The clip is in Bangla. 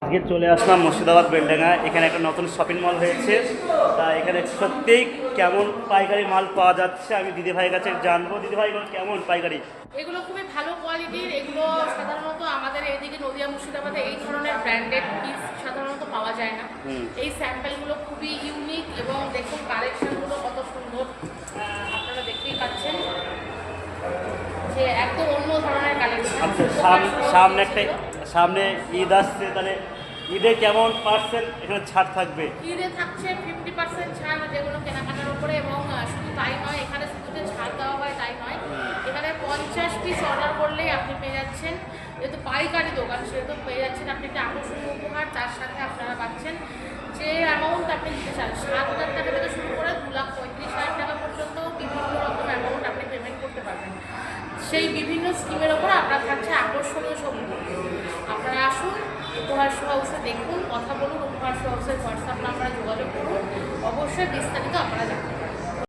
আজকে চলে আসলাম মুর্শিদাবাদ বেলডাঙ্গা। এখানে একটা নতুন শপিং মল হয়েছে। তা এখানে সত্যিই কেমন পাইকারি মাল পাওয়া যাচ্ছে আমি দিদিভাইয়ের কাছে জানবো। দিদিভাই এগুলো কেমন পাইকারি? এগুলো খুবই ভালো কোয়ালিটির। এগুলো সাধারণত আমাদের এইদিকে নদিয়া মুর্শিদাবাদে এই ধরনের ব্র্যান্ডেড পিস সাধারণত পাওয়া যায় না। এই স্যাম্পেলগুলো খুবই ইউনিক এবং দেখুন কালেকশনগুলো কত সুন্দর, আপনারা দেখতেই পাচ্ছেন যে একদম অন্য ধরনের কালেকশন। আচ্ছা, সামনে ঈদ আসছে, তাহলে ঈদে কেমন পার্সেন্ট এখানে ছাড় থাকবে? ঈদে থাকছে 50% ছাড় যেগুলো কেনাকাটার উপরে, এবং শুধু তাই নয়, এখানে শুধু যে ছাড় দেওয়া হয় তাই নয়, এখানে 50 পিস অর্ডার করলেই আপনি পেয়ে যাচ্ছেন, যেহেতু পাইকারি দোকান সেহেতু পেয়ে যাচ্ছেন আপনি একটা আকর্ষণীয় উপহার। তার সাথে আপনারা পাচ্ছেন যে অ্যামাউন্ট আপনি দিতে চান 7,000 টাকা থেকে শুরু করে 2,35,000 টাকা পর্যন্ত বিভিন্ন রকম অ্যামাউন্ট আপনি পেমেন্ট করতে পারবেন। সেই বিভিন্ন স্কিমের ওপর আপনার থাকছে আকর্ষণীয় সব। আপনারা আসুন, উপহার শো হাউসে দেখুন, কথা বলুন, উপহার শো হাউসের হোয়াটসঅ্যাপ নাম্বারে যোগাযোগ করুন, অবশ্যই বিস্তারিত আপনারা জানতে পারবেন।